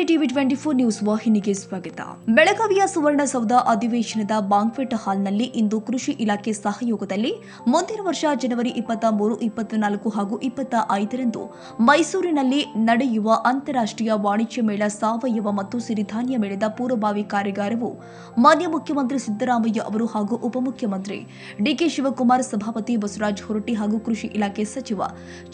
TV 24 news ವಾಹಿನಿಗೆ ಸ್ವಾಗತ. ಬೆಳಗಾವಿಯ ಸುವರ್ಣಸೌಧ ಅಧಿವೇಶನದ ಬ್ಯಾಂಕ್ವೆಟ್ ಹಾಲ್ನಲ್ಲಿ ಇಂದು ಕೃಷಿ ಇಲಾಖೆ ಸಹಯೋಗದಲ್ಲಿ ಮುಂದಿನ ವರ್ಷ ಜನವರಿ 23, 24 ಹಾಗೂ 25ರಂದು ಮೈಸೂರಿನಲ್ಲಿ ನಡೆಯುವ ಅಂತಾರಾಷ್ಟ್ರೀಯ ವಾಣಿಜ್ಯ ಮೇಳ ಸಾವಯವ ಮತ್ತು ಸಿರಿಧಾನ್ಯ ಮೇಳದ ಪೂರ್ವಭಾವಿ ಕಾರ್ಯಾಗಾರವು ಮಾನ್ಯ ಮುಖ್ಯಮಂತ್ರಿ ಸಿದ್ದರಾಮಯ್ಯ ಅವರು ಹಾಗೂ ಉಪಮುಖ್ಯಮಂತ್ರಿ ಡಿಕೆ ಶಿವಕುಮಾರ್, ಸಭಾಪತಿ ಬಸವರಾಜ ಹೊರಟ್ಟಿ ಹಾಗೂ ಕೃಷಿ ಇಲಾಖೆ ಸಚಿವ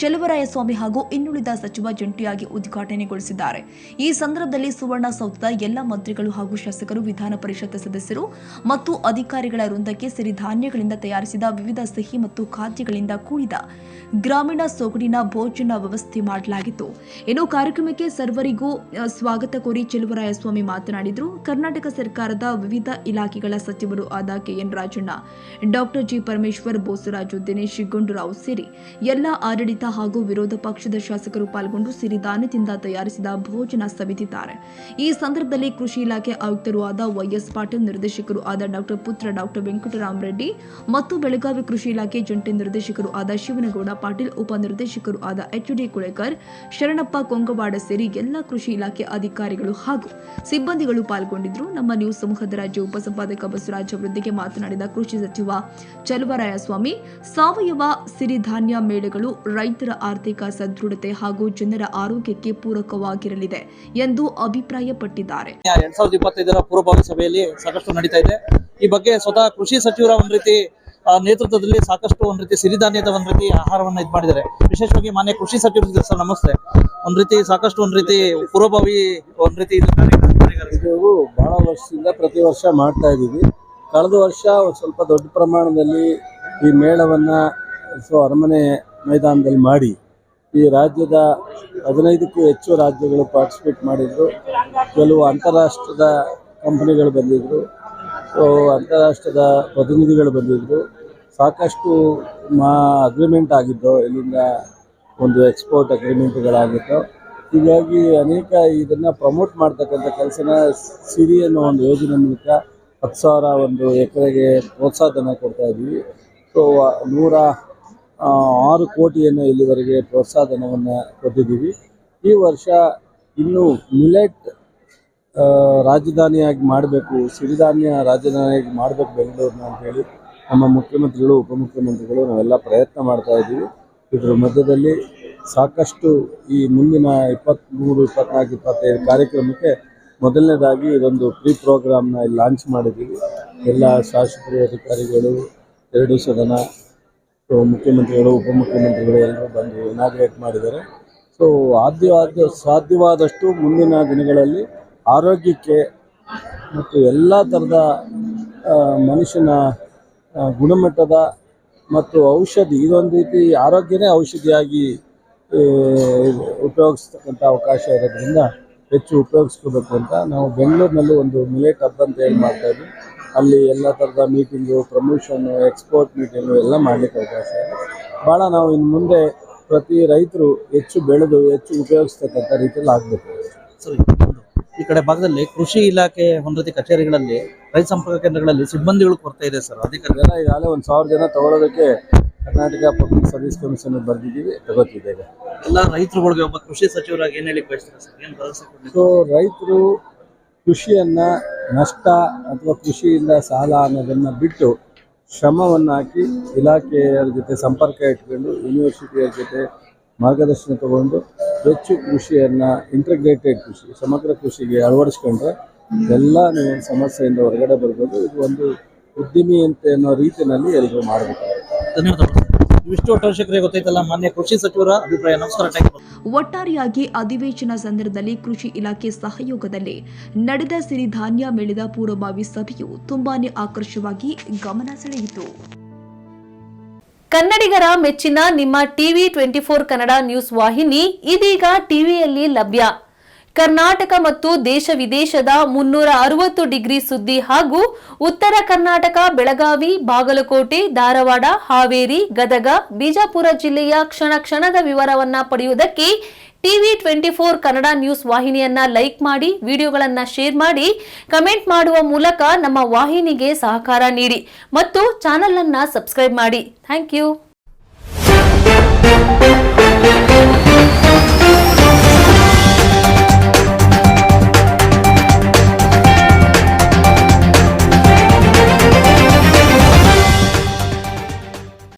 ಚಲುವರಾಯಸ್ವಾಮಿ ಹಾಗೂ ಇನ್ನುಳಿದ ಸಚಿವ ಜಂಟಿಯಾಗಿ ಉದ್ಘಾಟನೆಗೊಳಿಸಿದ್ದಾರೆ. ಈ ಸಂದರ್ಭದಲ್ಲಿ ಸುವರ್ಣಸೌಧದ ಎಲ್ಲ ಮಂತ್ರಿಗಳು ಹಾಗೂ ಶಾಸಕರು, ವಿಧಾನ ಪರಿಷತ್ ಸದಸ್ಯರು ಮತ್ತು ಅಧಿಕಾರಿಗಳ ವೃಂದಕ್ಕೆ ಸಿರಿಧಾನ್ಯಗಳಿಂದ ತಯಾರಿಸಿದ ವಿವಿಧ ಸಿಹಿ ಮತ್ತು ಖಾದ್ಯಗಳಿಂದ ಕೂಡಿದ ಗ್ರಾಮೀಣ ಸೊಗಡಿನ ಭೋಜನ ವ್ಯವಸ್ಥೆ ಮಾಡಲಾಗಿತ್ತು. ಇನ್ನು ಕಾರ್ಯಕ್ರಮಕ್ಕೆ ಸರ್ವರಿಗೂ ಸ್ವಾಗತ ಕೋರಿ ಚಲುವರಾಯಸ್ವಾಮಿ ಮಾತನಾಡಿದರು. ಕರ್ನಾಟಕ ಸರ್ಕಾರದ ವಿವಿಧ ಇಲಾಖೆಗಳ ಸಚಿವರು ಆದ K N Rajanna, doctor G Parameshwar, Bosaraju, Dinesh Gundu Rao ಸೇರಿ ಎಲ್ಲ ಆಡಳಿತ ಹಾಗೂ ವಿರೋಧ ಪಕ್ಷದ ಶಾಸಕರು ಪಾಲ್ಗೊಂಡು ಸಿರಿಧಾನ್ಯದಿಂದ ತಯಾರಿಸಿದ ಭೋಜನ ಸವಿದಿದ್ದಾರೆ. ಈ ಸಂದರ್ಭದಲ್ಲಿ ಕೃಷಿ ಇಲಾಖೆ ಆಯುಕ್ತರು ಆದ ವೈಎಸ್ ಪಾಟೀಲ್, ನಿರ್ದೇಶಕರು ಆದ ಡಾಕ್ಟರ್ ಪುತ್ರ ಡಾಕ್ಟರ್ ವೆಂಕಟರಾಮರೆಡ್ಡಿ ಮತ್ತು ಬೆಳಗಾವಿ ಕೃಷಿ ಇಲಾಖೆ ಜಂಟಿ ನಿರ್ದೇಶಕರು ಆದ ಶಿವನಗೌಡ ಪಾಟೀಲ್, ಉಪ ನಿರ್ದೇಶಕರು ಆದ ಎಚ್ಡಿ ಕುಳೇಕರ್, ಶರಣಪ್ಪ ಕೊಂಗವಾಡ ಸೇರಿ ಎಲ್ಲ ಕೃಷಿ ಇಲಾಖೆ ಅಧಿಕಾರಿಗಳು ಹಾಗೂ ಸಿಬ್ಬಂದಿಗಳು ಪಾಲ್ಗೊಂಡಿದ್ದರು. ನಮ್ಮ ನ್ಯೂಸ್ ಸಮೂಹದ ರಾಜ್ಯ ಉಪಸಂಪಾದಕ ಬಸವರಾಜ್ ಅವರೊಂದಿಗೆ ಮಾತನಾಡಿದ ಕೃಷಿ ಸಚಿವ ಚಲುವರಾಯಸ್ವಾಮಿ, ಸಾವಯವ ಸಿರಿಧಾನ್ಯ ಮೇಳಗಳು ರೈತರ ಆರ್ಥಿಕ ಸದೃಢತೆ ಹಾಗೂ ಜನರ ಆರೋಗ್ಯಕ್ಕೆ ಪೂರಕವಾಗಿರಲಿದೆ ಎಂದು ಅಭಿಪ್ರಾಯಪಟ್ಟಿದ್ದಾರೆ. 2025 ಪೂರ್ವಭಾವಿ ಸಭೆಯಲ್ಲಿ ಸಾಕಷ್ಟು ನಡೀತಾ ಇದೆ. ಈ ಬಗ್ಗೆ ಸ್ವತಃ ಕೃಷಿ ಸಚಿವರ ಒಂದ್ ರೀತಿ ನೇತೃತ್ವದಲ್ಲಿ ಸಾಕಷ್ಟು ಒಂದ್ ರೀತಿ ಸಿರಿಧಾನ್ಯದ ಒಂದ್ ರೀತಿ ಆಹಾರವನ್ನ ಇದು ಮಾಡಿದ್ದಾರೆ. ವಿಶೇಷವಾಗಿ ಮಾನ್ಯ ಕೃಷಿ ಸಚಿವರು ಸರ್ ನಮಸ್ತೆ. ಒಂದ್ ರೀತಿ ಸಾಕಷ್ಟು ಒಂದ್ ರೀತಿ ಪೂರ್ವಭಾವಿ ಒಂದ್ ರೀತಿ ಇದು ಬಹಳ ವರ್ಷದಿಂದ ಪ್ರತಿ ವರ್ಷ ಮಾಡ್ತಾ ಇದ್ದೀವಿ. ಕಳೆದ ವರ್ಷ ಸ್ವಲ್ಪ ದೊಡ್ಡ ಪ್ರಮಾಣದಲ್ಲಿ ಈ ಮೇಳವನ್ನ ಅರಮನೆ ಮೈದಾನದಲ್ಲಿ ಮಾಡಿ ಈ ರಾಜ್ಯದ 15ಕ್ಕೂ ಹೆಚ್ಚು ರಾಜ್ಯಗಳು ಪಾರ್ಟಿಸಿಪೇಟ್ ಮಾಡಿದ್ರು. ಕೆಲವು ಅಂತಾರಾಷ್ಟ್ರದ ಕಂಪನಿಗಳು ಬಂದಿದ್ರು, ಅಂತಾರಾಷ್ಟ್ರದ ಪ್ರತಿನಿಧಿಗಳು ಬಂದಿದ್ರು. ಸಾಕಷ್ಟು ಅಗ್ರಿಮೆಂಟ್ ಆಗಿದ್ದು, ಇಲ್ಲಿಂದ ಒಂದು ಎಕ್ಸ್ಪೋರ್ಟ್ ಅಗ್ರಿಮೆಂಟ್ಗಳಾಗಿತ್ತು. ಹೀಗಾಗಿ ಅನೇಕ ಇದನ್ನು ಪ್ರಮೋಟ್ ಮಾಡ್ತಕ್ಕಂಥ ಕೆಲಸನ ಸಿರಿ ಅನ್ನೋ ಒಂದು ಯೋಜನೆ ಮೂಲಕ 10,000 ಒಂದು ಎಕರೆಗೆ ಪ್ರೋತ್ಸಾಹಧನ ಕೊಡ್ತಾ ಇದ್ದೀವಿ. 106 ಕೋಟಿಯನ್ನು ಇಲ್ಲಿವರೆಗೆ ಪ್ರೋತ್ಸಾಹಧನವನ್ನು ಕೊಟ್ಟಿದ್ದೀವಿ. ಈ ವರ್ಷ ಇನ್ನೂ ಮಿಲೆಟ್ ರಾಜಧಾನಿಯಾಗಿ ಮಾಡಬೇಕು, ಸಿರಿಧಾನ್ಯ ರಾಜಧಾನಿಯಾಗಿ ಮಾಡಬೇಕು ಬೆಂಗಳೂರನ್ನ ಅಂತೇಳಿ ನಮ್ಮ ಮುಖ್ಯಮಂತ್ರಿಗಳು, ಉಪಮುಖ್ಯಮಂತ್ರಿಗಳು ನಾವೆಲ್ಲ ಪ್ರಯತ್ನ ಮಾಡ್ತಾ ಇದ್ದೀವಿ. ಇದರ ಮಧ್ಯದಲ್ಲಿ ಸಾಕಷ್ಟು ಈ ಮುಂದಿನ 23, 24, 25 ಕಾರ್ಯಕ್ರಮಕ್ಕೆ ಮೊದಲನೇದಾಗಿ ಇದೊಂದು ಪ್ರೀ ಪ್ರೋಗ್ರಾಮ್ನ ಇಲ್ಲಿ ಲಾಂಚ್ ಮಾಡಿದ್ದೀವಿ. ಎಲ್ಲ ಶಾಸಕರು, ಅಧಿಕಾರಿಗಳು, 2 ಸದನ, ಮುಖ್ಯಮಂತ್ರಿಗಳು, ಉಪಮುಖ್ಯಮಂತ್ರಿಗಳು ಎಲ್ಲರೂ ಬಂದು ಇನಾಗ್ರೇಟ್ ಮಾಡಿದ್ದಾರೆ. ಸಾಧ್ಯವಾದಷ್ಟು ಮುಂದಿನ ದಿನಗಳಲ್ಲಿ ಆರೋಗ್ಯಕ್ಕೆ ಮತ್ತು ಎಲ್ಲ ಥರದ ಮನುಷ್ಯನ ಗುಣಮಟ್ಟದ ಮತ್ತು ಔಷಧಿ, ಇದೊಂದು ರೀತಿ ಆರೋಗ್ಯನೇ ಔಷಧಿಯಾಗಿ ಉಪಯೋಗಿಸ್ತಕ್ಕಂಥ ಅವಕಾಶ ಇರೋದ್ರಿಂದ ಹೆಚ್ಚು ಉಪಯೋಗಿಸ್ಕೋಬೇಕು ಅಂತ ನಾವು ಬೆಂಗಳೂರಿನಲ್ಲಿ ಒಂದು ಮಿಲೆಟ್ ಹಬ್ ಅಂತ ಹೇಳಿ ಮಾಡ್ತಾಯಿದ್ವಿ. ಅಲ್ಲಿ ಎಲ್ಲ ಥರದ ಮೀಟಿಂಗು, ಪ್ರಮೋಷನ್ನು, ಎಕ್ಸ್ಪೋರ್ಟ್ ಮೀಟಿಂಗು ಎಲ್ಲ ಮಾಡಲಿಕ್ಕೆ ಅವಕಾಶ ಇದೆ. ಭಾಳ ನಾವು ಇನ್ನು ಮುಂದೆ ಪ್ರತಿ ರೈತರು ಹೆಚ್ಚು ಬೆಳೆದು ಹೆಚ್ಚು ಉಪಯೋಗಿಸ್ತಕ್ಕಂಥ ರೀತಿಯಲ್ಲಿ ಆಗಬೇಕು. ಈ ಕಡೆ ಭಾಗದಲ್ಲಿ ಕೃಷಿ ಇಲಾಖೆ ಒಂದ್ ರೀತಿ ಕಚೇರಿಗಳಲ್ಲಿ, ರೈತ ಸಂಪರ್ಕ ಕೇಂದ್ರಗಳಲ್ಲಿ ಸಿಬ್ಬಂದಿಗಳು ಕೊರತೆ ಇದೆ ಸರ್. ಅಧಿಕಾರಿಗಳ ಈಗಾಗಲೇ 1,000 ಜನ ತಗೊಳ್ಳೋದಕ್ಕೆ ಕರ್ನಾಟಕ ಪಬ್ಲಿಕ್ ಸರ್ವಿಸ್ ಕಮಿಷನ್ ಬರೆದಿದ್ದೀವಿ, ತಗೋತಿದ್ದೇವೆ. ಎಲ್ಲ ರೈತರುಗಳಿಗೆ ಒಬ್ಬ ಕೃಷಿ ಸಚಿವರಾಗಿ ಏನ್ ಹೇಳಿ ಬಯಸ್ತಾರೆ ಸರ್? ಏನು ಭರವಸೆ ಕೊಡ್ಲಿಕ್ಕೆ? ಸೊ ರೈತರು ಕೃಷಿಯನ್ನು ನಷ್ಟ ಅಥವಾ ಕೃಷಿಯಿಂದ ಸಾಲ ಅನ್ನೋದನ್ನು ಬಿಟ್ಟು ಶ್ರಮವನ್ನು ಹಾಕಿ ಇಲಾಖೆಯರ ಜೊತೆ ಸಂಪರ್ಕ ಇಟ್ಕೊಂಡು ಯೂನಿವರ್ಸಿಟಿಯರ ಜೊತೆ ಮಾರ್ಗದರ್ಶನ ತಗೊಂಡು ಹೆಚ್ಚು ಕೃಷಿಯನ್ನು ಇಂಟಿಗ್ರೇಟೆಡ್ ಕೃಷಿ, ಸಮಗ್ರ ಕೃಷಿಗೆ ಅಳವಡಿಸ್ಕೊಂಡ್ರೆ ಎಲ್ಲ ನೀವು ಸಮಸ್ಯೆಯಿಂದ ಹೊರಗಡೆ ಬರ್ಬೋದು. ಇದು ಒಂದು ಉದ್ಯಮಿಯಂತೆ ಅನ್ನೋ ರೀತಿಯಲ್ಲಿ ಎಲ್ಲರೂ ಮಾಡಬೇಕಾಗುತ್ತೆ. ಧನ್ಯವಾದಗಳು. ಇಷ್ಟು ವರ್ಷಕ್ಕೆ ಗೊತ್ತೈತಲ್ಲ ಮಾನ್ಯ ಕೃಷಿ ಸಚಿವರ ಅಭಿಪ್ರಾಯ. ನಮಸ್ಕಾರ. ಒಟ್ಟಾರೆಯಾಗಿ ಅಧಿವೇಶನ ಸಂದರ್ಭದಲ್ಲಿ ಕೃಷಿ ಇಲಾಖೆ ಸಹಯೋಗದಲ್ಲಿ ನಡೆದ ಸಿರಿಧಾನ್ಯ ಮೇಳದ ಪೂರ್ವಭಾವಿ ಸಭೆಯು ತುಂಬಾನೇ ಆಕರ್ಷವಾಗಿ ಗಮನ ಸೆಳೆಯಿತು. ಕನ್ನಡಿಗರ ಮೆಚ್ಚಿನ ನಿಮ್ಮ ಟಿವಿ 24 ಕನ್ನಡ ನ್ಯೂಸ್ ವಾಹಿನಿ ಇದೀಗ ಟಿವಿಯಲ್ಲಿ ಲಭ್ಯ. ಕರ್ನಾಟಕ ಮತ್ತು ದೇಶ ವಿದೇಶದ 360 ಡಿಗ್ರಿ ಸುದ್ದಿ ಹಾಗೂ ಉತ್ತರ ಕರ್ನಾಟಕ, ಬೆಳಗಾವಿ, ಬಾಗಲಕೋಟೆ, ಧಾರವಾಡ, ಹಾವೇರಿ, ಗದಗ, ಬಿಜಾಪುರ ಜಿಲ್ಲೆಯ ಕ್ಷಣ ಕ್ಷಣದ ವಿವರವನ್ನ ಪಡೆಯುವುದಕ್ಕೆ ಟಿವಿ 24 ಕನ್ನಡ ನ್ಯೂಸ್ ವಾಹಿನಿಯನ್ನ ಲೈಕ್ ಮಾಡಿ, ವಿಡಿಯೋಗಳನ್ನ ಶೇರ್ ಮಾಡಿ, ಕಮೆಂಟ್ ಮಾಡುವ ಮೂಲಕ ನಮ್ಮ ವಾಹಿನಿಗೆ ಸಹಕಾರ ನೀಡಿ ಮತ್ತು ಚಾನೆಲ್ ಅನ್ನ ಸಬ್ಸ್ಕ್ರೈಬ್ ಮಾಡಿ. Thank you.